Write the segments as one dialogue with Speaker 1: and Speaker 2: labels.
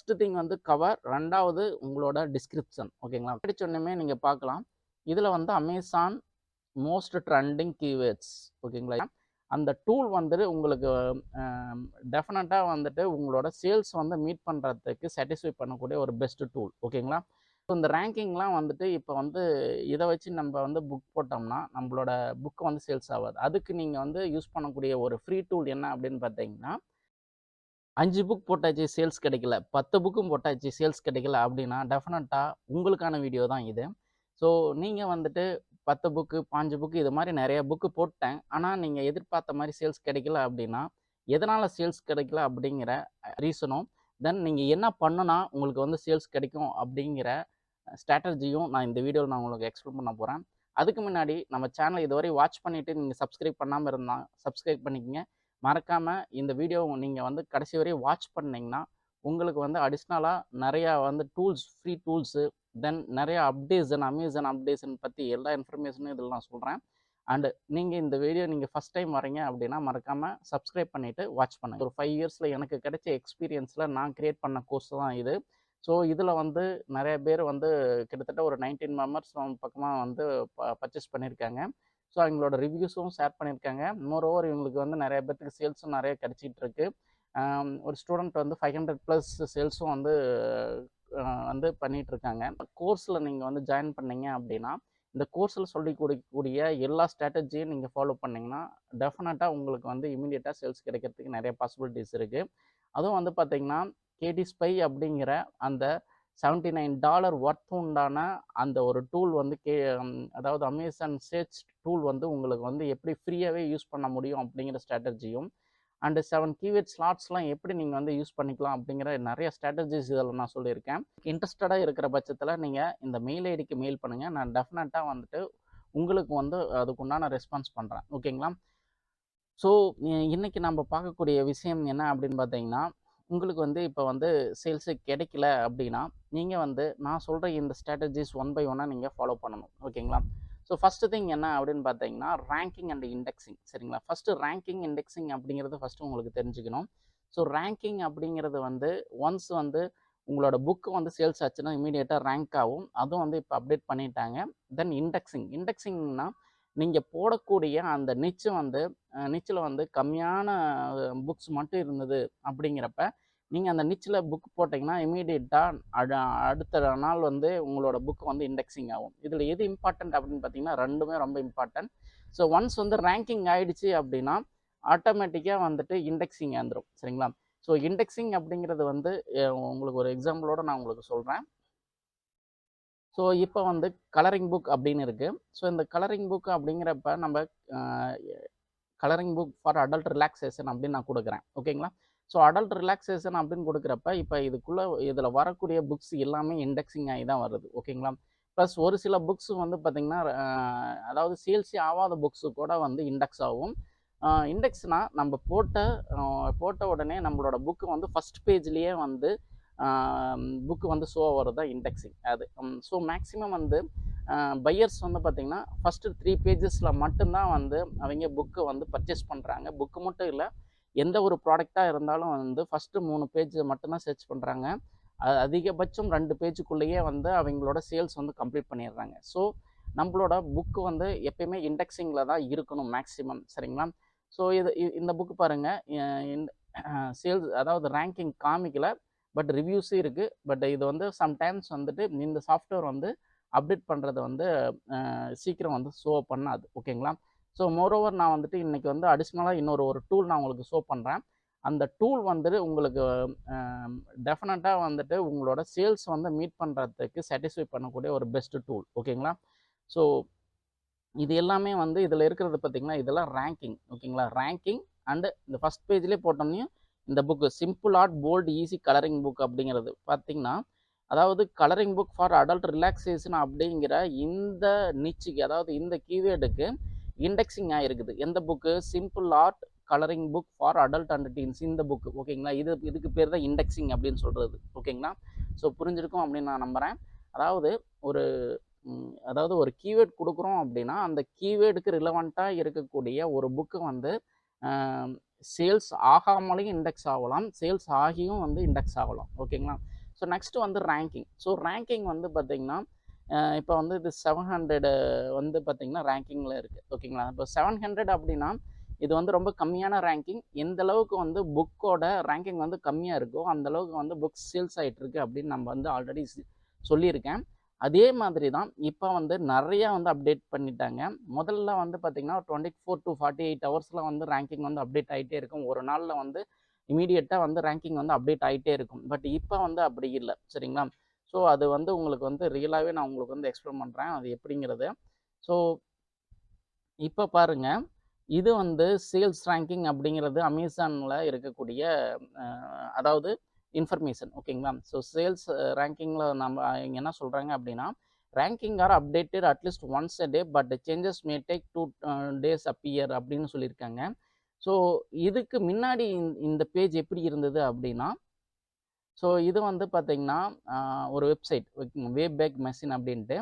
Speaker 1: First thing வந்து cover, 2வது உங்களோட டிஸ்கிரிப்ஷன். ஓகேங்களா? படிச்சோன்னே நீங்க பார்க்கலாம். இதுல வந்து அமேசான் மோஸ்ட் ட்ரெண்டிங் கீவேர்ட்ஸ். ஓகேங்களா? அந்த டூல் வந்துட்டு உங்களுக்கு டெஃபினட்டா வந்துட்டு உங்களோட சேல்ஸ் வந்து மீட் பண்றதுக்கு சாட்டிஸ்ஃபை பண்ணக்கூடிய ஒரு பெஸ்ட் டூல். ஓகேங்களா? இந்த ரேங்கிங்லாம் வந்துட்டு இப்போ வந்து இதை வச்சு நம்ம வந்து புக் போட்டோம்னா நம்மளோட புக் வந்து சேல்ஸ் ஆகாது. அதுக்கு நீங்கள் வந்து யூஸ் பண்ணக்கூடிய ஒரு ஃப்ரீ டூல் என்ன அப்படின்னு பார்த்தீங்கன்னா, 5 புக் போட்டாச்சு சேல்ஸ் கிடைக்கல, 10 புக்கும் போட்டாச்சு சேல்ஸ் கிடைக்கல அப்படின்னா டெஃபினட்டாக உங்களுக்கான வீடியோ தான் இது. ஸோ நீங்கள் வந்துட்டு 10 புக்கு 5 புக்கு இது மாதிரி நிறைய புக்கு போட்டேன், ஆனால் நீங்கள் எதிர்பார்த்த மாதிரி சேல்ஸ் கிடைக்கல அப்படின்னா எதனால் சேல்ஸ் கிடைக்கல அப்படிங்கிற ரீசனும், தென் நீங்கள் என்ன பண்ணுனா உங்களுக்கு வந்து சேல்ஸ் கிடைக்கும் அப்படிங்கிற ஸ்ட்ராட்டஜியும் நான் இந்த வீடியோவில் நான் உங்களுக்கு எக்ஸ்பிளைன் பண்ண போகிறேன். அதுக்கு முன்னாடி நம்ம சேனலை இதுவரை வாட்ச் பண்ணிவிட்டு நீங்கள் சப்ஸ்கிரைப் பண்ணாமல் இருந்தால் சப்ஸ்கிரைப் பண்ணிக்கங்க. மறக்காமல் இந்த வீடியோ நீங்கள் வந்து கடைசி வரை வாட்ச் பண்ணிங்கன்னா உங்களுக்கு வந்து அடிஷ்னலாக நிறையா வந்து டூல்ஸ், ஃப்ரீ டூல்ஸு, தென் நிறையா அப்டேட்ஸ், அமேசான் அப்டேட்ஸன் பற்றி எல்லா இன்ஃபர்மேஷனும் இதில் நான் சொல்கிறேன். அண்டு நீங்கள் இந்த வீடியோ நீங்கள் ஃபஸ்ட் டைம் வரீங்க அப்படின்னா மறக்காமல் சப்ஸ்கிரைப் பண்ணிவிட்டு வாட்ச் பண்ணுங்கள். ஒரு 5 இயர்ஸில் எனக்கு கிடைச்ச எக்ஸ்பீரியன்ஸில் நான் க்ரியேட் பண்ண கோர்ஸ் தான் இது. ஸோ இதில் வந்து நிறைய பேர் வந்து கிட்டத்தட்ட ஒரு 19 மெம்பர்ஸ் பக்கமாக வந்து பர்ச்சேஸ் பண்ணியிருக்காங்க. ஸோ அவங்களோட ரிவ்யூஸும் ஷேர் பண்ணியிருக்காங்க. மோரோவர் இவங்களுக்கு வந்து நிறைய பேர்த்துக்கு சேல்ஸும் நிறைய கிடச்சிட்டு இருக்கு. ஒரு ஸ்டூடெண்ட் வந்து 500+ சேல்ஸும் வந்து வந்து பண்ணிகிட்டு இருக்காங்க. கோர்ஸில் நீங்கள் வந்து ஜாயின் பண்ணீங்க அப்படின்னா இந்த கோர்ஸில் சொல்லி கொடுக்கக்கூடிய எல்லா ஸ்ட்ராட்டஜியும் நீங்கள் ஃபாலோ பண்ணிங்கன்னா டெஃபினட்டாக உங்களுக்கு வந்து இமீடியட்டாக சேல்ஸ் கிடைக்கிறதுக்கு நிறைய பாசிபிலிட்டிஸ் இருக்குது. அதுவும் வந்து பார்த்திங்கன்னா கேடி ஸ்பை அப்படிங்கிற அந்த $79 ஒர்த் உண்டான அந்த ஒரு டூல் வந்து அதாவது அமேசான் சர்ச் டூல் வந்து உங்களுக்கு வந்து எப்படி ஃப்ரீயாகவே யூஸ் பண்ண முடியும் அப்படிங்கிற ஸ்ட்ராட்டஜியும், அண்டு 7 கீவேர்ட் ஸ்லாட்ஸ்லாம் எப்படி நீங்கள் வந்து யூஸ் பண்ணிக்கலாம் அப்படிங்கிற நிறைய ஸ்ட்ராட்டஜிஸ் இதில் நான் சொல்லியிருக்கேன். இன்ட்ரெஸ்டடாக இருக்கிற பட்சத்தில் நீங்கள் இந்த மெயில் ஐடிக்கு மெயில் பண்ணுங்கள். நான் டெஃபினட்டாக வந்துட்டு உங்களுக்கு வந்து அதுக்குண்டான ரெஸ்பான்ஸ் பண்ணுறேன். ஓகேங்களா? ஸோ இன்றைக்கி நம்ம பார்க்கக்கூடிய விஷயம் என்ன அப்படின்னு பார்த்தீங்கன்னா, உங்களுக்கு வந்து இப்போ வந்து சேல்ஸு கிடைக்கல அப்படின்னா நீங்கள் வந்து நான் சொல்கிற இந்த ஸ்ட்ராட்டஜிஸ் 1 by 1 நீங்கள் ஃபாலோ பண்ணணும். ஓகேங்களா? ஸோ ஃபஸ்ட்டு திங் என்ன அப்படின்னு பார்த்தீங்கன்னா ரேங்கிங் அண்ட் இண்டெக்ஸிங். சரிங்களா? ஃபஸ்ட்டு ரேங்கிங் இண்டெக்ஸிங் அப்படிங்கிறது ஃபஸ்ட்டு உங்களுக்கு தெரிஞ்சுக்கணும். ஸோ ரேங்கிங் அப்படிங்கிறது வந்து ஒன்ஸ் வந்து உங்களோட புக்கு வந்து சேல்ஸ் ஆச்சுன்னா இமீடியட்டாக ரேங்க் ஆகும். அதுவும் வந்து இப்போ அப்டேட் பண்ணிட்டாங்க. தென் இண்டெக்ஸிங்னா நீங்கள் போடக்கூடிய அந்த நிச்சு வந்து நிச்சில் வந்து கம்மியான புக்ஸ் மட்டும் இருந்தது அப்படிங்கிறப்ப நீங்கள் அந்த நிச்சில் புக் போட்டிங்கன்னா இமீடியட்டாக அடுத்த நாள் வந்து உங்களோட புக் வந்து இண்டெக்ஸிங் ஆகும். இதில் எது இம்பார்ட்டன்ட் அப்படின்னு பார்த்தீங்கன்னா ரெண்டுமே ரொம்ப இம்பார்ட்டன்ட். ஸோ ஒன்ஸ் வந்து ரேங்கிங் ஆகிடுச்சு அப்படின்னா ஆட்டோமேட்டிக்காக வந்துட்டு இண்டெக்ஸிங் வந்துடும். சரிங்களா? ஸோ இண்டெக்ஸிங் அப்படிங்கிறது வந்து உங்களுக்கு ஒரு எக்ஸாம்பிளோடு நான் உங்களுக்கு சொல்கிறேன். ஸோ இப்போ வந்து கலரிங் புக் அப்படின்னு இருக்குது. ஸோ இந்த கலரிங் புக் அப்படிங்கிறப்ப நம்ம colouring book for adult relaxation அப்படின்னு நான் கொடுக்குறேன். ஓகேங்களா? ஸோ அடல்ட் ரிலாக்ஸேஷன் அப்படின்னு கொடுக்குறப்ப இப்போ இதுக்குள்ளே இதில் வரக்கூடிய புக்ஸ் எல்லாமே இண்டெக்ஸிங் ஆகி தான் வருது. ஓகேங்களா? ப்ளஸ் ஒரு சில புக்ஸ் வந்து பார்த்திங்கன்னா அதாவது சேல்ஸே ஆகாத புக்ஸு கூட வந்து இண்டெக்ஸ் ஆகும். இண்டெக்ஸ்னால் நம்ம போட்ட உடனே நம்மளோட புக்கு வந்து ஃபஸ்ட் பேஜ்லேயே வந்து புக்கு வந்து ஷோ ஆகிறது தான் இண்டெக்ஸிங். அது ஸோ மேக்ஸிமம் வந்து பையர்ஸ் வந்து பார்த்திங்கன்னா ஃபஸ்ட்டு 3 பேஜஸில் மட்டும்தான் வந்து அவங்க புக்கு வந்து பர்ச்சேஸ் பண்ணுறாங்க. புக்கு மட்டும் இல்லை, எந்த ஒரு ப்ராடக்டாக இருந்தாலும் வந்து ஃபஸ்ட்டு 3 பேஜ் மட்டும்தான் சர்ச் பண்ணுறாங்க. அதிகபட்சம் 2 பேஜுக்குள்ளேயே வந்து அவங்களோட சேல்ஸ் வந்து கம்ப்ளீட் பண்ணிடுறாங்க. ஸோ நம்மளோட புக்கு வந்து எப்பயுமே இண்டெக்ஸிங்கில் தான் இருக்கணும் மேக்ஸிமம். சரிங்களா? ஸோ இந்த புக்கு பாருங்கள், சேல்ஸ் அதாவது ரேங்கிங் காமிக்கல, பட் ரிவ்யூஸும் இருக்குது. பட் இது வந்து சம்டைம்ஸ் வந்துட்டு இந்த சாஃப்ட்வேர் வந்து அப்டேட் பண்ணுறது வந்து சீக்கிரம் வந்து ஷோ பண்ணாது. ஓகேங்களா? ஸோ மோரோவர் நான் வந்துட்டு இன்றைக்கி வந்து அடிஷ்னலாக இன்னொரு டூல் நான் உங்களுக்கு ஷோ பண்ணுறேன். அந்த டூல் வந்துட்டு உங்களுக்கு டெஃபினட்டாக வந்துட்டு உங்களோட சேல்ஸ் வந்து மீட் பண்ணுறதுக்கு சாட்டிஸ்ஃபை பண்ணக்கூடிய ஒரு பெஸ்ட்டு டூல். ஓகேங்களா? ஸோ இது எல்லாமே வந்து இதில் இருக்கிறது பார்த்திங்கன்னா இதெல்லாம் ரேங்கிங். ஓகேங்களா? ரேங்கிங் அண்டு இந்த ஃபஸ்ட் பேஜ்லேயே போட்டோம்னே இந்த book simple art bold easy colouring book அப்படிங்கிறது பார்த்திங்கன்னா, அதாவது colouring book for adult relaxation அப்படிங்கிற இந்த நிச்சுக்கு, அதாவது இந்த கீவேர்டுக்கு இண்டெக்ஸிங் ஆகிருக்குது. எந்த book? Simple art colouring book for adult and teens, இந்த புக்கு. ஓகேங்களா? இதுக்கு பேர் தான் இண்டெக்ஸிங் அப்படின்னு சொல்கிறது. ஓகேங்களா? ஸோ புரிஞ்சிருக்கும் அப்படின்னு நான் நம்புகிறேன். அதாவது ஒரு கீவேர்ட் கொடுக்குறோம் அப்படின்னா அந்த கீவேர்டுக்கு ரிலவெண்ட்டாக இருக்கக்கூடிய ஒரு புக்கு வந்து சேல்ஸ் ஆகாமலேயும் இண்டெக்ஸ் ஆகலாம், சேல்ஸ் ஆகியும் வந்து இண்டெக்ஸ் ஆகலாம். ஓகேங்களா? ஸோ நெக்ஸ்ட்டு வந்து ரேங்கிங். ஸோ ரேங்கிங் வந்து பார்த்தீங்கன்னா, இப்போ வந்து இது 700 வந்து பார்த்தீங்கன்னா ரேங்கிங்கில் இருக்குது. ஓகேங்களா? இப்போ 700 அப்படின்னா இது வந்து ரொம்ப கம்மியான ரேங்கிங். எந்த அளவுக்கு வந்து புக்கோட ரேங்கிங் வந்து கம்மியாக இருக்கோ அந்த அளவுக்கு வந்து புக்ஸ் சேல்ஸ் ஆகிட்டு இருக்கு அப்படின்னு நம்ம வந்து ஆல்ரெடி சொல்லியிருக்கேன். அதே மாதிரி தான் இப்போ வந்து நிறையா வந்து அப்டேட் பண்ணிட்டாங்க. முதல்ல வந்து பார்த்திங்கன்னா 24 to 48 ஹவர்ஸில் வந்து ரேங்கிங் வந்து அப்டேட் ஆகிட்டே இருக்கும். ஒரு நாளில் வந்து இமீடியட்டாக வந்து ரேங்கிங் வந்து அப்டேட் ஆகிட்டே இருக்கும். பட் இப்போ வந்து அப்படி இல்லை. சரிங்களா? ஸோ அது வந்து உங்களுக்கு வந்து ரியலாகவே நான் உங்களுக்கு வந்து எக்ஸ்பிளைன் பண்ணுறேன் அது எப்படிங்கிறது. ஸோ இப்போ பாருங்கள், இது வந்து சேல்ஸ் ரேங்கிங் அப்படிங்கிறது அமேசானில் இருக்கக்கூடிய அதாவது இன்ஃபர்மேஷன். ஓகேங்களா? ஸோ சேல்ஸ் ரேங்கிங்கில் நம்ம இங்கே என்ன சொல்கிறாங்க அப்படின்னா, ranking are updated at least once a day but changes may take 2 days appear அப்படின்னு சொல்லியிருக்காங்க. ஸோ இதுக்கு முன்னாடி இந்த பேஜ் எப்படி இருந்தது அப்படின்னா, ஸோ இது வந்து பார்த்தீங்கன்னா ஒரு வெப்சைட் வேபேக் மெஷின் அப்படின்ட்டு.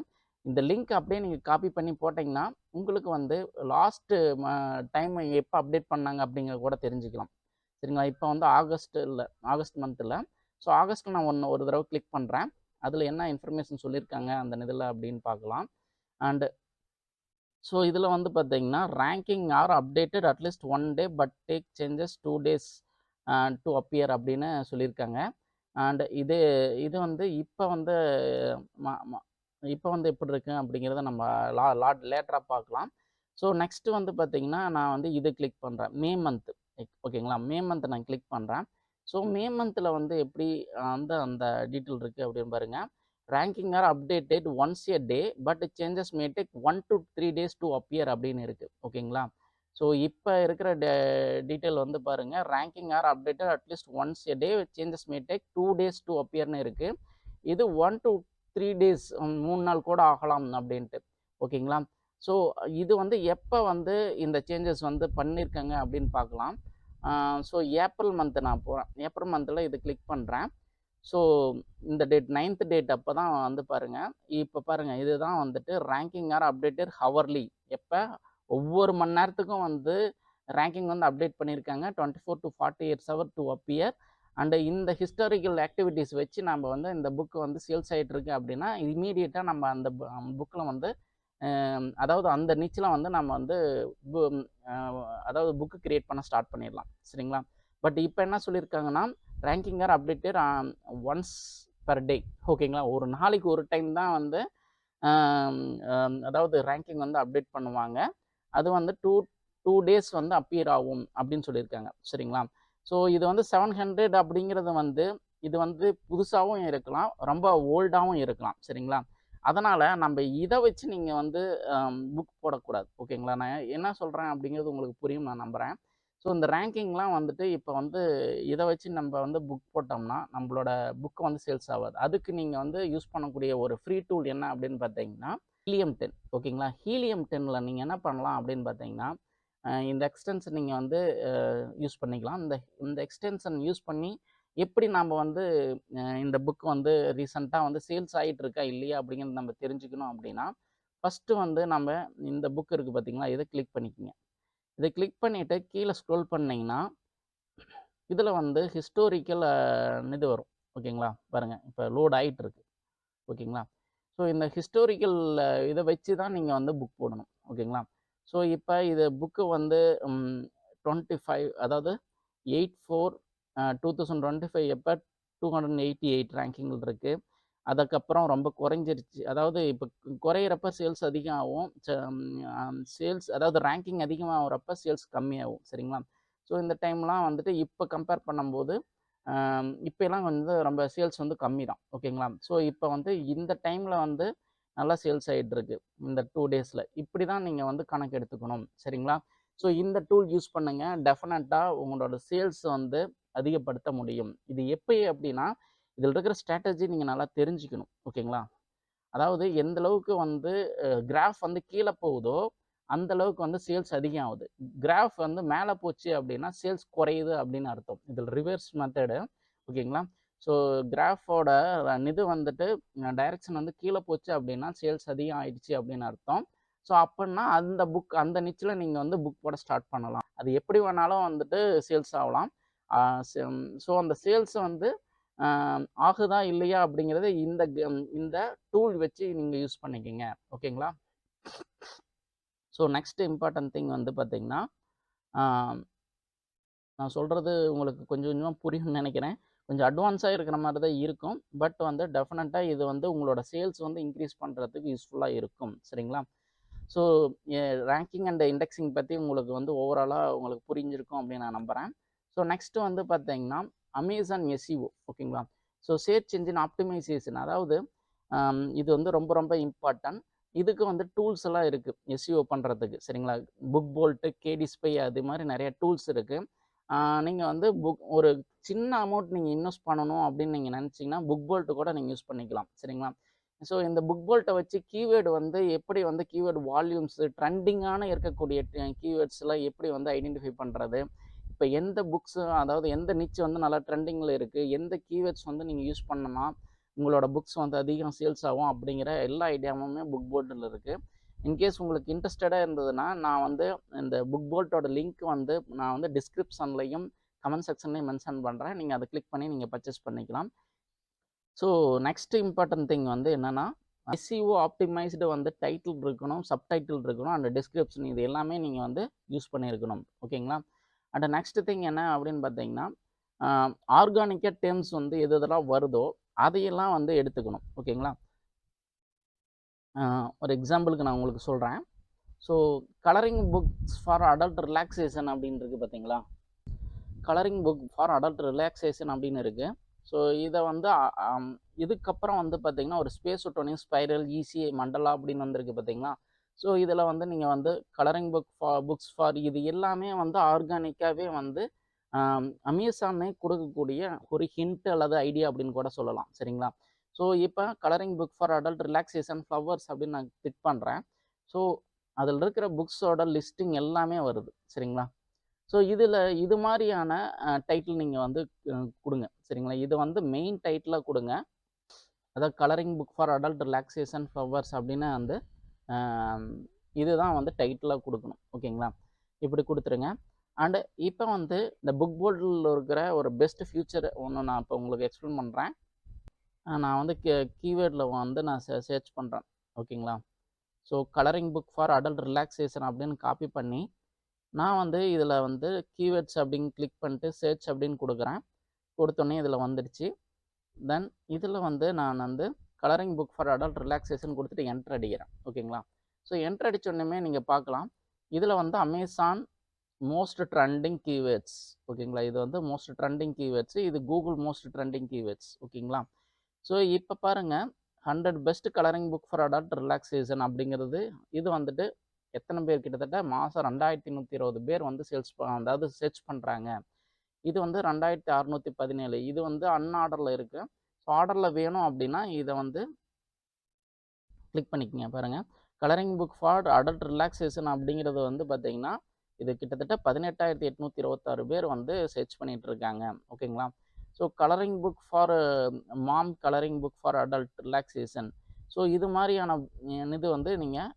Speaker 1: இந்த லிங்க் அப்படியே நீங்கள் காப்பி பண்ணி போட்டிங்கன்னா உங்களுக்கு வந்து லாஸ்ட்டு டைம் எப்போ அப்டேட் பண்ணாங்க அப்படிங்கிறத கூட தெரிஞ்சுக்கலாம். சரிங்களா? இப்போ வந்து ஆகஸ்ட் மந்த்தில். ஸோ ஆகஸ்ட்டில் நான் ஒரு தடவை கிளிக் பண்ணுறேன். அதில் என்ன இன்ஃபர்மேஷன் சொல்லியிருக்காங்க அந்த இதில் அப்படின்னு பார்க்கலாம். அண்டு ஸோ இதில் வந்து பார்த்தீங்கன்னா ranking are updated at least 1 day but take changes 2 days to appear அப்படின்னு சொல்லியிருக்காங்க. அண்ட் இது வந்து இப்போ வந்து இப்போ வந்து எப்படி இருக்கு அப்படிங்கிறத நம்ம லேட்டராக பார்க்கலாம். ஸோ நெக்ஸ்ட்டு வந்து பார்த்தீங்கன்னா நான் வந்து இது கிளிக் பண்ணுறேன். May month. ஓகேங்களா? மே மந்த் நான் கிளிக் பண்ணுறேன். ஸோ மே மந்தில் வந்து எப்படி வந்து அந்த டீட்டெயில் இருக்குது அப்படின்னு பாருங்கள். Ranking are updated once a day but changes may take 1 to 3 days to appear அப்படின்னு இருக்குது. ஓகேங்களா? ஸோ இப்போ இருக்கிற டீட்டெயில் வந்து பாருங்கள். Ranking are updated at least once a day changes may take 2 days to அப்பியர்னு இருக்குது. இது 1 to 3 days 3 நாள் கூட ஆகலாம் அப்படின்ட்டு. ஓகேங்களா? ஸோ இது வந்து எப்போ வந்து இந்த சேஞ்சஸ் வந்து பண்ணியிருக்காங்க அப்படின்னு பார்க்கலாம். ஸோ ஏப்ரல் மந்த்து நான் போகிறேன். ஏப்ரல் மந்தில் இது கிளிக் பண்ணுறேன். ஸோ இந்த டேட் 9th டேட் அப்போ தான் வந்து பாருங்கள். இப்போ பாருங்கள், இதுதான் வந்துட்டு ரேங்கிங் ஆர் அப்டேட்டட் ஹவர்லி. எப்போ ஒவ்வொரு மணி நேரத்துக்கும் வந்து ரேங்கிங் வந்து அப்டேட் பண்ணியிருக்காங்க. 24 to 48 hours to appear. And இந்த ஹிஸ்டாரிக்கல் ஆக்டிவிட்டீஸ் வச்சு நம்ம வந்து இந்த புக்கு வந்து சேல்ஸ் ஆகிட்டு இருக்கு அப்படின்னா இமீடியட்டாக நம்ம அந்த புக்கில் வந்து அதாவது அந்த நிச்சில் வந்து நம்ம வந்து அதாவது புக்கு கிரியேட் பண்ண ஸ்டார்ட் பண்ணிடலாம். சரிங்களா? பட் இப்போ என்ன சொல்லியிருக்காங்கன்னா ranking are updated once per day. ஓகேங்களா? ஒரு நாளைக்கு ஒரு டைம் தான் வந்து அதாவது ரேங்கிங் வந்து அப்டேட் பண்ணுவாங்க. அது வந்து டூ டேஸ் வந்து அப்பியர் ஆகும் அப்படின்னு சொல்லியிருக்காங்க. சரிங்களா? ஸோ இது வந்து 700 அப்படிங்கிறது வந்து இது வந்து புதுசாகவும் இருக்கலாம், ரொம்ப ஓல்டாகவும் இருக்கலாம். சரிங்களா? அதனால் நம்ம இதை வச்சு நீங்கள் வந்து புக் போடக்கூடாது. ஓகேங்களா? நான் என்ன சொல்கிறேன் அப்படிங்கிறது உங்களுக்கு புரியும் நான் நம்புகிறேன். ஸோ இந்த ரேங்கிங்லாம் வந்துட்டு இப்போ வந்து இதை வச்சு நம்ம வந்து புக் போட்டோம்னா நம்மளோட புக்கு வந்து சேல்ஸ் ஆகாது. அதுக்கு நீங்கள் வந்து யூஸ் பண்ணக்கூடிய ஒரு ஃப்ரீ டூல் என்ன அப்படின்னு பார்த்தீங்கன்னா ஹீலியம் 10. ஓகேங்களா? ஹீலியம் 10ல் நீங்கள் என்ன பண்ணலாம் அப்படின்னு பார்த்தீங்கன்னா இந்த எக்ஸ்டென்ஷன் நீங்கள் வந்து யூஸ் பண்ணிக்கலாம். இந்த எக்ஸ்டென்ஷன் யூஸ் பண்ணி எப்படி நாம் வந்து இந்த புக் வந்து ரீசெண்டாக வந்து சேல்ஸ் ஆகிட்டு இருக்கா இல்லையா அப்படிங்கிறது நம்ம தெரிஞ்சுக்கணும் அப்படின்னா ஃபஸ்ட்டு வந்து நம்ம இந்த புக் இருக்குது பார்த்தீங்களா, இதை கிளிக் பண்ணிக்கோங்க. இதை கிளிக் பண்ணிவிட்டு கீழே ஸ்க்ரோல் பண்ணிங்கன்னா இதில் வந்து ஹிஸ்டோரிக்கல் இது வரும். ஓகேங்களா? பாருங்கள், இப்போ லோட் ஆகிட்டு இருக்கு. ஓகேங்களா? ஸோ இந்த ஹிஸ்டோரிக்கல் இதை வச்சு தான் நீங்கள் வந்து புக் போடணும். ஓகேங்களா? ஸோ இப்போ இது புக்கு வந்து 25 அதாவது 8/4/2025 எப்போ 288 ரேங்கிங்கில் இருக்குது. அதுக்கப்புறம் ரொம்ப குறைஞ்சிருச்சு. அதாவது இப்போ குறையிறப்ப சேல்ஸ் அதிகம் ஆகும். சேல்ஸ் அதாவது ரேங்கிங் அதிகமாகிறப்ப சேல்ஸ் கம்மியாகும். சரிங்களா? ஸோ இந்த டைம்லாம் வந்துட்டு இப்போ கம்பேர் பண்ணும்போது இப்போலாம் வந்து ரொம்ப சேல்ஸ் வந்து கம்மி தான். ஓகேங்களா? ஸோ இப்போ வந்து இந்த டைமில் வந்து நல்லா சேல்ஸ் ஆகிட்டுருக்கு இந்த 2 டேஸில். இப்படி தான் நீங்கள் வந்து கணக்கு எடுத்துக்கணும். சரிங்களா? ஸோ இந்த டூல் யூஸ் பண்ணுங்கள். டெஃபினட்டாக உங்களோட சேல்ஸ் வந்து அதிகப்படுத்த முடியும். இது எப்படி அப்படின்னா இதில் இருக்கிற ஸ்ட்ராட்டஜி நீங்கள் நல்லா தெரிஞ்சுக்கணும். ஓகேங்களா? அதாவது எந்த அளவுக்கு வந்து கிராஃப் வந்து கீழே போகுதோ அந்த அளவுக்கு வந்து சேல்ஸ் அதிகம் ஆகுது. கிராஃப் வந்து மேலே போச்சு அப்படின்னா சேல்ஸ் குறையுது அப்படின்னு அர்த்தம். இதில் ரிவர்ஸ் மெத்தடு. ஓகேங்களா? ஸோ கிராஃபோட இது வந்துட்டு டைரக்ஷன் வந்து கீழே போச்சு அப்படின்னா சேல்ஸ் அதிகம் ஆயிடுச்சு அப்படின்னு அர்த்தம். ஸோ அப்பன்னா அந்த நிச்சில் நீங்கள் வந்து புக் போட ஸ்டார்ட் பண்ணலாம். அது எப்படி வேணாலும் வந்துட்டு சேல்ஸ் ஆகலாம். ஸோ அந்த சேல்ஸ் வந்து ஆகுதா இல்லையா அப்படிங்கிறது இந்த டூல் வச்சு நீங்கள் யூஸ் பண்ணிக்கோங்க. ஓகேங்களா? ஸோ நெக்ஸ்ட் இம்பார்ட்டன்ட் திங் வந்து பார்த்தீங்கன்னா, நான் சொல்கிறது உங்களுக்கு கொஞ்சம் கொஞ்சமாக புரியும்னு நினைக்கிறேன். கொஞ்சம் அட்வான்ஸாக இருக்கிற மாதிரி தான் இருக்கும். பட் வந்து டெஃபினட்டாக இது வந்து உங்களோட சேல்ஸ் வந்து இன்க்ரீஸ் பண்ணுறதுக்கு யூஸ்ஃபுல்லாக இருக்கும். சரிங்களா? ஸோ ரேங்கிங் அண்ட் இண்டெக்ஸிங் பற்றி உங்களுக்கு வந்து ஓவராலாக உங்களுக்கு புரிஞ்சிருக்கும் அப்படின்னு நான் நம்புகிறேன். ஸோ நெக்ஸ்ட்டு வந்து பார்த்தீங்கன்னா அமேசான் எஸ்இஓ. ஓகேங்களா? ஸோ சர்ச் என்ஜின் ஆப்டிமைசேஷன், அதாவது இது வந்து ரொம்ப ரொம்ப இம்பார்ட்டன்ட். இதுக்கு வந்து டூல்ஸ் எல்லாம் இருக்குது எஸ்இஓ பண்ணுறதுக்கு. சரிங்களா? புக் போல்ட்டு, கேடிஸ்பை அது மாதிரி நிறைய டூல்ஸ் இருக்குது. நீங்கள் வந்து ஒரு சின்ன அமௌண்ட் நீங்கள் இன்வெஸ்ட் பண்ணணும் அப்படின்னு நீங்கள் நினச்சிங்கன்னா புக் போல்ட்டு கூட நீங்கள் யூஸ் பண்ணிக்கலாம். சரிங்களா? ஸோ இந்த புக் போல்ட்டை வச்சு கீவேர்டு வந்து எப்படி வந்து கீவேர்டு வால்யூம்ஸு ட்ரெண்டிங்கான இருக்கக்கூடிய கீவேர்ட்ஸ்லாம் எப்படி வந்து ஐடென்டிஃபை பண்ணுறது, இப்போ எந்த புக்ஸு, அதாவது எந்த நிச் வந்து நல்லா ட்ரெண்டிங்கில் இருக்குது, எந்த கீவேர்ட்ஸ் வந்து நீங்கள் யூஸ் பண்ணனா உங்களோட புக்ஸ் வந்து அதிகம் சேல்ஸ் ஆகும் அப்படிங்கிற எல்லா ஐடியாவுமே புக் போல்ட்டில் இருக்குது. இன்கேஸ் உங்களுக்கு இன்ட்ரெஸ்டடாக இருந்ததுன்னா நான் வந்து இந்த புக் போல்ட்டோட லிங்க் வந்து நான் வந்து டிஸ்கிரிப்ஷன்லையும் கமெண்ட் செக்ஷன்லையும் மென்ஷன் பண்ணுறேன். நீங்கள் அதை கிளிக் பண்ணி நீங்கள் பர்ச்சேஸ் பண்ணிக்கலாம். ஸோ நெக்ஸ்ட் இம்பார்ட்டன்ட் திங் வந்து என்னென்னா, எஸ்இஓ ஆப்டிமைஸ்டு வந்து டைட்டில் இருக்கணும், சப்டைட்டில் இருக்கணும், அண்ட் டிஸ்கிரிப்ஷன், இது எல்லாமே நீங்கள் வந்து யூஸ் பண்ணியிருக்கணும். ஓகேங்களா? அண்ட் நெக்ஸ்ட் திங் என்ன அப்படின்னு பார்த்தீங்கன்னா, ஆர்கானிக்காக டேர்ம்ஸ் வந்து எது எதெல்லாம் வருதோ அதையெல்லாம் வந்து எடுத்துக்கணும். ஓகேங்களா? ஒரு எக்ஸாம்பிளுக்கு நான் உங்களுக்கு சொல்கிறேன். So colouring books for adult relaxation அப்படின்னு இருக்குது பார்த்தீங்களா? Colouring book for adult relaxation அப்படின்னு இருக்குது. ஸோ இதை வந்து இதுக்கப்புறம் வந்து பார்த்தீங்கன்னா ஒரு ஸ்பேஸ் ஒட்டோனி, ஸ்பைரல், இசிஐ, மண்டலா அப்படின்னு வந்திருக்கு பார்த்தீங்களா? ஸோ இதில் வந்து நீங்கள் வந்து கலரிங் புக்ஸ் ஃபார் இது எல்லாமே வந்து ஆர்கானிக்காகவே வந்து அமேசானே கொடுக்கக்கூடிய ஒரு ஹிண்ட் அல்லது ஐடியா அப்படின்னு கூட சொல்லலாம். சரிங்களா? ஸோ இப்போ colouring book for adult relaxation flowers அப்படின்னு நான் கிளிக் பண்ணுறேன். ஸோ அதில் இருக்கிற புக்ஸோட லிஸ்டிங் எல்லாமே வருது. சரிங்களா? ஸோ இது மாதிரியான டைட்டில் நீங்கள் வந்து கொடுங்க. சரிங்களா? இது வந்து மெயின் டைட்டிலாக கொடுங்க. அதாவது colouring book for adult relaxation flowers அப்படின்னு வந்து இதுதான் வந்து டைட்டிலாக கொடுக்கணும். ஓகேங்களா? இப்படி கொடுத்துருங்க. அண்டு இப்போ வந்து இந்த புக் போல்ட்டில் இருக்கிற ஒரு பெஸ்ட் ஃபியூச்சர் ஒன்று நான் இப்போ உங்களுக்கு எக்ஸ்பிளைன் பண்ணுறேன். நான் வந்து கீவேர்டில் வந்து நான் சர்ச் பண்ணுறேன். ஓகேங்களா? So colouring book for adult relaxation அப்படின்னு காப்பி பண்ணி நான் வந்து இதில் வந்து கீவேர்ட்ஸ் அப்படின்னு கிளிக் பண்ணிட்டு சர்ச் அப்படின்னு கொடுக்குறேன். கொடுத்தோன்னே இதில் வந்துடுச்சு. தென் இதில் வந்து நான் வந்து colouring book for adult relaxation கொடுத்துட்டு என்ட்ரு அடிக்கிறேன். ஓகேங்களா? ஸோ என்ட்ரு அடித்தோடனே நீங்கள் பார்க்கலாம், இதில் வந்து அமேசான் மோஸ்ட் ட்ரெண்டிங் கீவேர்ட்ஸ். ஓகேங்களா? இது வந்து மோஸ்ட் ட்ரெண்டிங் கீவேர்ட்ஸ், இது கூகுள் மோஸ்ட் ட்ரெண்டிங் கீவேர்ட்ஸ். ஓகேங்களா? ஸோ இப்போ பாருங்கள், 100 best colouring book for adult relaxation அப்படிங்கிறது இது வந்துட்டு எத்தனை பேர், கிட்டத்தட்ட மாதம் 2120 பேர் வந்து அதாவது சர்ச் பண்ணுறாங்க. இது வந்து 2617. இது வந்து அன்ஆர்டரில் இருக்குது. ஸோ ஆர்டரில் வேணும் அப்படின்னா இதை வந்து கிளிக் பண்ணிக்கங்க. பாருங்கள், colouring book for adult relaxation அப்படிங்கிறது வந்து பார்த்திங்கன்னா இது கிட்டத்தட்ட 18,826 பேர் வந்து சர்ச் பண்ணிகிட்டு இருக்காங்க. ஓகேங்களா? So colouring book for mom, colouring book for adult relaxation. So இது மாதிரியான இது வந்து நீங்கள்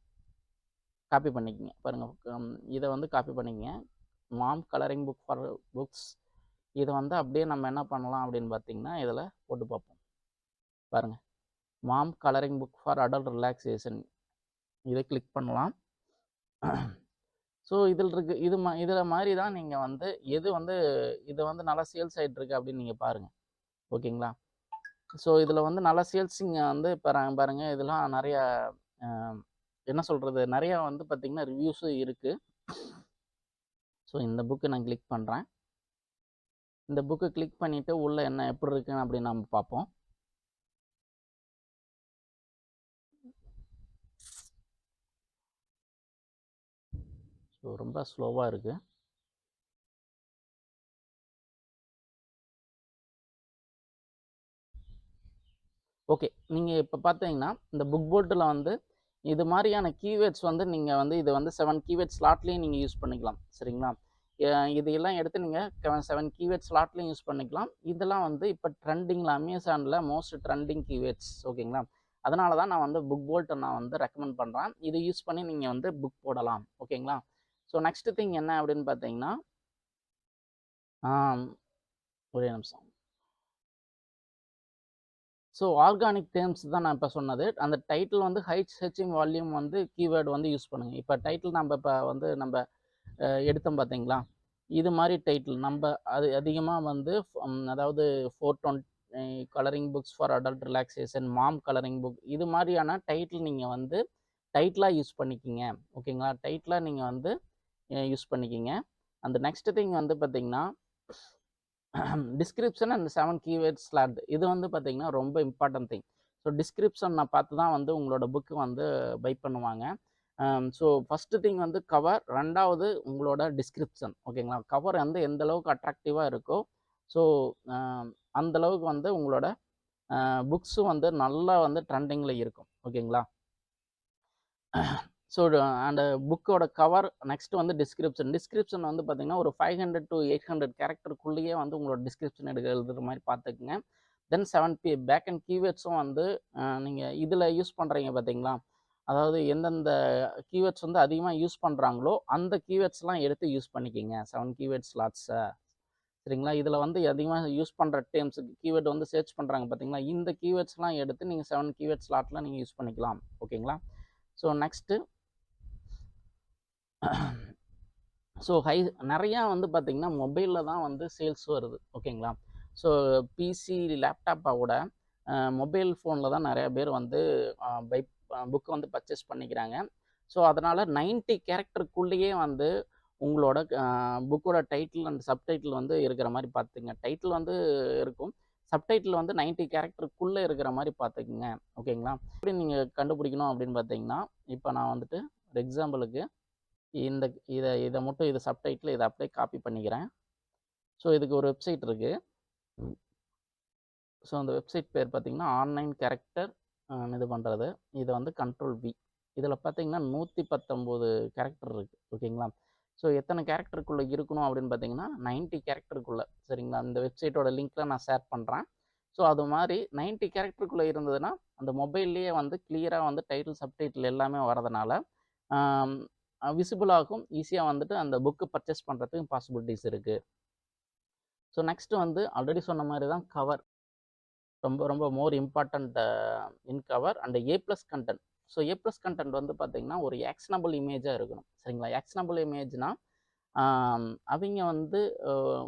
Speaker 1: காப்பி பண்ணிக்கங்க. பாருங்கள், இதை வந்து காப்பி பண்ணிக்கங்க. மாம் கலரிங் புக் ஃபார் புக்ஸ், இதை வந்து அப்படியே நம்ம என்ன பண்ணலாம் அப்படின்னு பார்த்தீங்கன்னா இதில் போட்டு பார்ப்போம். பாருங்கள், mom colouring book for adult relaxation, இதை கிளிக் பண்ணலாம். ஸோ இதில் இருக்குது இதில் மாதிரி தான் நீங்கள் வந்து எது வந்து இது வந்து நல்லா சேல்ஸ் ஆகிட்டுருக்கு அப்படின்னு நீங்கள் பாருங்கள். ஓகேங்களா? ஸோ இதில் வந்து நல்லா சேல்ஸிங்க வந்து பாருங்கள், இதெல்லாம் நிறையா என்ன சொல்கிறது, நிறையா வந்து பார்த்திங்கன்னா ரிவ்யூஸும் இருக்குது. ஸோ இந்த புக்கு நான் கிளிக் பண்ணுறேன். இந்த புக்கு கிளிக் பண்ணிவிட்டு உள்ளே என்ன எப்படி இருக்குன்னு அப்படின்னு நம்ம பார்ப்போம். ஸோ ரொம்ப ஸ்லோவாக இருக்குது. ஓகே, நீங்கள் இப்போ பார்த்தீங்கன்னா இந்த புக் போல்ட்டில் வந்து இது மாதிரியான கீவேர்ட்ஸ் வந்து நீங்கள் வந்து இது வந்து 7 கீவேர்ட் ஸ்லாட்லேயும் நீங்கள் யூஸ் பண்ணிக்கலாம். சரிங்களா? இதையெல்லாம் எடுத்து நீங்கள் 7 கீவேர்ட் ஸ்லாட்லேயும் யூஸ் பண்ணிக்கலாம். இதெல்லாம் வந்து இப்போ ட்ரெண்டிங்கில் அமேசானில் மோஸ்ட் ட்ரெண்டிங் கீவேர்ட்ஸ். ஓகேங்களா? அதனால தான் நான் வந்து புக் போல்ட்டை நான் வந்து ரெக்கமெண்ட் பண்ணுறேன். இது யூஸ் பண்ணி நீங்கள் வந்து புக் போடலாம். ஓகேங்களா? ஸோ நெக்ஸ்ட் திங் என்ன அப்படின்னு பார்த்தீங்கன்னா, ஒரே நிமிஷம். ஸோ ஆர்கானிக் டேர்ம்ஸ் தான் நான் இப்போ சொன்னது. அந்த டைட்டில் வந்து ஹெச்சிங் வால்யூம் வந்து கீவேர்டு வந்து யூஸ் பண்ணுங்கள். இப்போ டைட்டில் நம்ம இப்போ வந்து நம்ம எடுத்தோம் பார்த்தீங்களா, இது மாதிரி டைட்டில் நம்ம அது அதிகமாக வந்து அதாவது 420 colouring books for adult relaxation, mom colouring book, இது மாதிரியான டைட்டில் நீங்கள் வந்து டைட்டிலாக யூஸ் பண்ணிக்கிங்க. ஓகேங்களா? டைட்டிலாக நீங்கள் வந்து யூஸ் பண்ணிக்கிங்க. அந்த நெக்ஸ்ட் திங் வந்து பார்த்தீங்கன்னா, டிஸ்கிரிப்ஷன் அண்ட் 7 கீவேர்ட்ஸ் ஸ்லாட், இது வந்து பார்த்தீங்கன்னா ரொம்ப இம்பார்ட்டன்ட் திங். ஸோ டிஸ்கிரிப்ஷன் நான் பார்த்து தான் வந்து உங்களோட புக்கு வந்து பை பண்ணுவாங்க. ஸோ ஃபஸ்ட்டு திங் வந்து கவர், ரெண்டாவது உங்களோட டிஸ்கிரிப்ஷன். ஓகேங்களா? கவர் வந்து எந்த அளவுக்கு அட்ராக்டிவாக இருக்கோ, ஸோ அந்தளவுக்கு வந்து உங்களோட புக்ஸும் வந்து நல்லா வந்து ட்ரெண்டிங்கில் இருக்கும். ஓகேங்களா? ஸோ அந்த புக்கோட கவர், நெக்ஸ்ட் வந்து டிஸ்கிரிப்ஷன் வந்து பார்த்தீங்கன்னா ஒரு 500 to 800 கேரக்டருக்குள்ளேயே வந்து உங்களோட டிஸ்கிரிப்ஷன் எழுதுகிற மாதிரி பார்த்துக்குங்க. தென் 7 பேக் அண்ட் கீவேர்ட்ஸும் வந்து நீங்கள் இதில் யூஸ் பண்ணுறீங்க பார்த்தீங்களா, அதாவது எந்தெந்த கீவேர்ட்ஸ் வந்து அதிகமாக யூஸ் பண்ணுறாங்களோ அந்த கீவேர்ட்ஸ்லாம் எடுத்து யூஸ் பண்ணிக்கிங்க 7 கீவேர்ட் ஸ்லாட்ஸை. சரிங்களா? இதில் வந்து அதிகமாக யூஸ் பண்ணுற டேர்ம்ஸ் கீவேர்டு வந்து சர்ச் பண்ணுறாங்க பார்த்தீங்களா, இந்த கீவேர்ட்ஸ்லாம் எடுத்து நீங்கள் 7 கீவேர்ட் ஸ்லாட்டில் நீங்கள் யூஸ் பண்ணிக்கலாம். ஓகேங்களா? ஸோ நெக்ஸ்ட்டு ஸோ நிறையா வந்து பார்த்திங்கன்னா மொபைலில் தான் வந்து சேல்ஸ் வருது. ஓகேங்களா? ஸோ பிசி, லேப்டாப்பை விட மொபைல் ஃபோனில் தான் நிறையா பேர் வந்து புக்கை வந்து பர்ச்சேஸ் பண்ணிக்கிறாங்க. ஸோ அதனால் 90 கேரக்டருக்குள்ளேயே வந்து உங்களோட புக்கோட டைட்டில் அண்ட் சப்டைட்டில் வந்து இருக்கிற மாதிரி பார்த்துங்க. டைட்டில் வந்து இருக்கும், சப்டைட்டில் வந்து 90 கேரக்டருக்குள்ளே இருக்கிற மாதிரி பார்த்துக்குங்க. ஓகேங்களா? எப்படி நீங்கள் கண்டுபிடிக்கணும் அப்படின்னு பார்த்தீங்கன்னா, இப்போ நான் வந்துட்டு ஒரு எக்ஸாம்பிளுக்கு இதை மட்டும் இது சப்டைட்டில் இதை அப்படியே காப்பி பண்ணிக்கிறேன். ஸோ இதுக்கு ஒரு வெப்சைட் இருக்குது. ஸோ அந்த வெப்சைட் பேர் பார்த்திங்கன்னா ஆன்லைன் கேரக்டர் இது பண்ணுறது. இதை வந்து Ctrl+V. இதில் பார்த்திங்கன்னா 119 கேரக்டர் இருக்குது. ஓகேங்களா? ஸோ எத்தனை கேரக்டருக்குள்ளே இருக்கணும் அப்படின்னு பார்த்தீங்கன்னா 90 கேரக்டருக்குள்ளே. சரிங்களா? இந்த வெப்சைட்டோட லிங்க்கில் நான் ஷேர் பண்ணுறேன். ஸோ அது மாதிரி 90 கேரக்டருக்குள்ளே இருந்ததுன்னா அந்த மொபைல்லையே வந்து கிளியராக வந்து டைட்டில் சப்டைட்டில் எல்லாமே வரதுனால விசிபிள் ஆகும், ஈஸியாக வந்துட்டு அந்த புக்கு பர்ச்சேஸ் பண்ணுறதுக்கு பாசிபிலிட்டிஸ் இருக்குது. ஸோ நெக்ஸ்ட்டு வந்து ஆல்ரெடி சொன்ன மாதிரி தான் கவர் ரொம்ப ரொம்ப மோர் important in cover and A+ content. So A+ content வந்து பார்த்திங்கன்னா ஒரு ஆக்ஷனபிள் இமேஜாக இருக்கணும். சரிங்களா? ஆக்ஷனபிள் இமேஜ்னால் அவங்க வந்து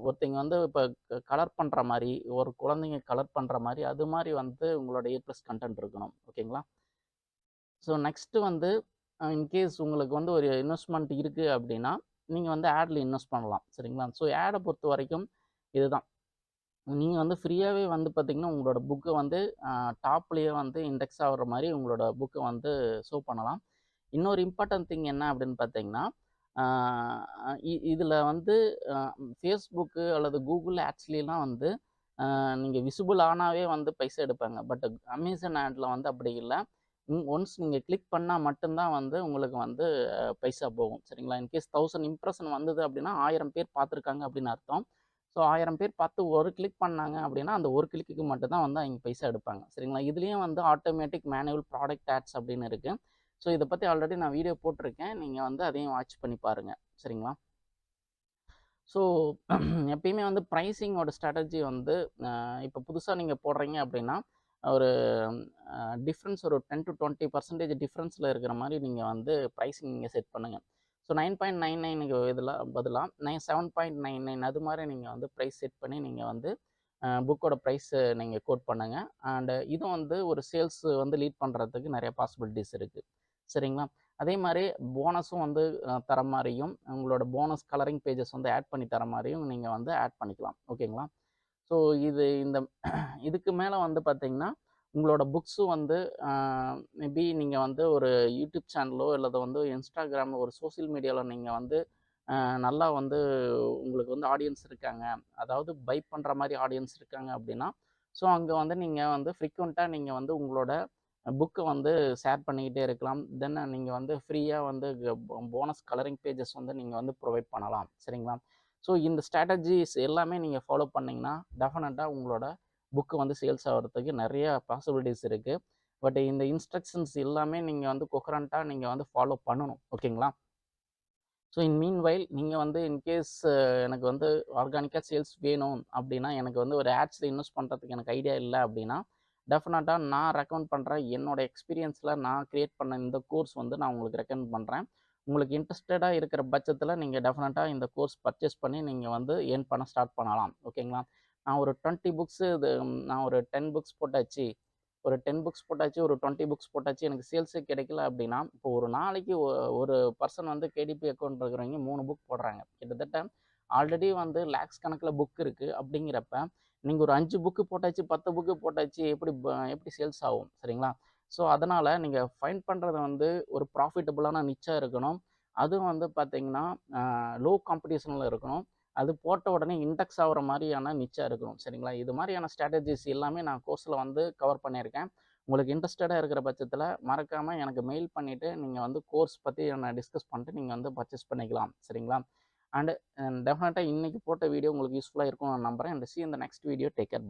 Speaker 1: ஒருத்தங்க வந்து இப்போ கலர் பண்ணுற மாதிரி, ஒரு குழந்தைங்க கலர் பண்ணுற மாதிரி, அது மாதிரி வந்து உங்களோட A+ கண்டென்ட் இருக்கணும். ஓகேங்களா? ஸோ நெக்ஸ்ட்டு வந்து இன்கேஸ் உங்களுக்கு வந்து ஒரு இன்வெஸ்ட்மெண்ட் இருக்குது அப்படின்னா நீங்கள் வந்து ஆடில் இன்வெஸ்ட் பண்ணலாம். சரிங்களா? ஸோ ஆடை பொறுத்த வரைக்கும் இதுதான். நீங்கள் வந்து ஃப்ரீயாகவே வந்து பார்த்திங்கன்னா உங்களோட புக்கை வந்து டாப்லேயே வந்து இண்டெக்ஸ் ஆகிற மாதிரி உங்களோட புக்கை வந்து ஷோ பண்ணலாம். இன்னொரு இம்பார்ட்டன்ட் திங் என்ன அப்படின்னு பார்த்தீங்கன்னா, இதில் வந்து ஃபேஸ்புக்கு அல்லது கூகுள் ஆட்ஸ்லாம் வந்து நீங்கள் விசிபிள் ஆனாவே வந்து பைசா எடுப்பாங்க. பட் அமேசான் ஆடில் வந்து அப்படி இல்லை. ஒன்ஸ் நீங்கள் கிளிக் பண்ணால் மட்டும்தான் வந்து உங்களுக்கு வந்து பைசா போகும். சரிங்களா? இன்கேஸ் 1000 இம்ப்ரெஷன் வந்தது அப்படின்னா 1000 பேர் பார்த்துருக்காங்க அப்படின்னு அர்த்தம். ஸோ 1000 பேர் பார்த்து ஒரு கிளிக் பண்ணாங்க அப்படின்னா அந்த ஒரு கிளிக்கு மட்டும்தான் வந்து அவங்க பைசா எடுப்பாங்க. சரிங்களா? இதுலேயும் வந்து ஆட்டோமேட்டிக் மேனுவல் ப்ராடக்ட் ஆட்ஸ் அப்படின்னு இருக்குது. ஸோ இதை பற்றி ஆல்ரெடி நான் வீடியோ போட்டிருக்கேன், நீங்கள் வந்து அதையும் வாட்ச் பண்ணி பாருங்கள். சரிங்களா? ஸோ எப்பயுமே வந்து ப்ரைஸிங்கோட ஸ்ட்ராட்டஜி வந்து இப்போ புதுசாக நீங்கள் போடுறீங்க அப்படின்னா ஒரு டிஃப்ரென்ஸ் ஒரு 10 to 20% டிஃப்ரென்ஸில் இருக்கிற மாதிரி நீங்கள் வந்து ப்ரைஸிங் நீங்கள் செட் பண்ணுங்கள். ஸோ 9.99க்கு இதில் பதிலாக 7.99 அது மாதிரி நீங்கள் வந்து ப்ரைஸ் செட் பண்ணி நீங்கள் வந்து புக்கோட ப்ரைஸு நீங்கள் கோட் பண்ணுங்கள். அண்டு இதுவும் வந்து ஒரு சேல்ஸ் வந்து லீட் பண்ணுறதுக்கு நிறைய பாசிபிலிட்டிஸ் இருக்குது. சரிங்களா? அதே மாதிரி போனஸும் வந்து தர மாதிரியும் உங்களோட போனஸ் கலரிங் பேஜஸ் வந்து ஆட் பண்ணி தர மாதிரியும் நீங்கள் வந்து ஆட் பண்ணிக்கலாம். ஓகேங்களா? ஸோ இதுக்கு மேலே வந்து பார்த்திங்கன்னா உங்களோட புக்ஸும் வந்து மேபி நீங்கள் வந்து ஒரு யூடியூப் சேனலோ அல்லது வந்து இன்ஸ்டாகிராமில் ஒரு சோசியல் மீடியாவில் நீங்கள் வந்து நல்லா வந்து உங்களுக்கு வந்து ஆடியன்ஸ் இருக்காங்க, அதாவது பை பண்ணுற மாதிரி ஆடியன்ஸ் இருக்காங்க அப்படின்னா, ஸோ அங்கே வந்து நீங்கள் வந்து ஃப்ரீக்வெண்ட்டாக நீங்கள் வந்து உங்களோட புக்கை வந்து ஷேர் பண்ணிக்கிட்டே இருக்கலாம். தென் நீங்கள் வந்து ஃப்ரீயாக வந்து போனஸ் கலரிங் பேஜஸ் வந்து நீங்கள் வந்து ப்ரொவைட் பண்ணலாம். சரிங்களா? ஸோ இந்த ஸ்ட்ராட்டஜிஸ் எல்லாமே நீங்கள் ஃபாலோ பண்ணிங்கன்னா டெஃபினட்டாக உங்களோட புக்கு வந்து சேல்ஸ் ஆகிறதுக்கு நிறைய பாசிபிலிட்டிஸ் இருக்குது. பட் இந்த இன்ஸ்ட்ரக்ஷன்ஸ் எல்லாமே நீங்கள் வந்து கொஹரண்ட்டாக நீங்கள் வந்து ஃபாலோ பண்ணணும். ஓகேங்களா? ஸோ மீன் வைல் நீங்கள் வந்து இன்கேஸ் எனக்கு வந்து ஆர்கானிக்காக சேல்ஸ் வேணும் அப்படின்னா, எனக்கு வந்து ஒரு ஆட்ஸில் இன்வெஸ்ட் பண்ணுறதுக்கு எனக்கு ஐடியா இல்லை அப்படின்னா, டெஃபினட்டாக நான் ரெக்கமெண்ட் பண்ணுறேன். என்னோட எக்ஸ்பீரியன்ஸில் நான் கிரியேட் பண்ண இந்த கோர்ஸ் வந்து நான் உங்களுக்கு ரெக்கமெண்ட் பண்ணுறேன். உங்களுக்கு இன்ட்ரெஸ்டடாக இருக்கிற பட்சத்தில் நீங்கள் டெஃபினட்டாக இந்த கோர்ஸ் பர்ச்சேஸ் பண்ணி நீங்கள் வந்து ஏர்ன் பண்ண ஸ்டார்ட் பண்ணலாம். ஓகேங்களா? நான் ஒரு 20 புக்ஸு நான் ஒரு 10 புக்ஸ் போட்டாச்சு. ஒரு 10 புக்ஸ் போட்டாச்சு, ஒரு 20 புக்ஸ் போட்டாச்சு. எனக்கு சேல்ஸே கிடைக்கல அப்படின்னா, இப்போ ஒரு நாளைக்கு ஒரு பர்சன் வந்து கேடிபி அக்கவுண்ட் இருக்கிறவங்க 3 புக் போடுறாங்க. கிட்டத்தட்ட ஆல்ரெடி வந்து லேக்ஸ் கணக்கில் புக் இருக்குது. அப்படிங்கிறப்ப நீங்கள் ஒரு 5 புக்கு போட்டாச்சு, 10 புக்கு போட்டாச்சு, எப்படி சேல்ஸ் ஆகும்? சரிங்களா? ஸோ அதனால் நீங்கள் ஃபைண்ட் பண்ணுறது வந்து ஒரு ப்ராஃபிட்டபுளான நிச்சாக இருக்கணும். அதுவும் வந்து பார்த்தீங்கன்னா லோ காம்படிஷனில் இருக்கணும். அது போட்ட உடனே இண்டெக்ஸ் ஆகிற மாதிரியான நிச்சா இருக்கணும். சரிங்களா? இது மாதிரியான ஸ்ட்ராட்டஜிஸ் எல்லாமே நான் கோர்ஸில் வந்து கவர் பண்ணியிருக்கேன். உங்களுக்கு இன்ட்ரெஸ்டடாக இருக்கிற பட்சத்தில் மறக்காமல் எனக்கு மெயில் பண்ணிவிட்டு நீங்கள் வந்து கோர்ஸ் பற்றி நான் டிஸ்கஸ் பண்ணிட்டு நீங்கள் வந்து பர்ச்சேஸ் பண்ணிக்கலாம். சரிங்களா? அண்டு டெஃபினட்டாக இன்றைக்கி போட்ட வீடியோ உங்களுக்கு யூஸ்ஃபுல்லாக இருக்கும்னு நான் நம்புகிறேன். அண்ட் சி இந்த நெக்ஸ்ட் வீடியோ. Take care.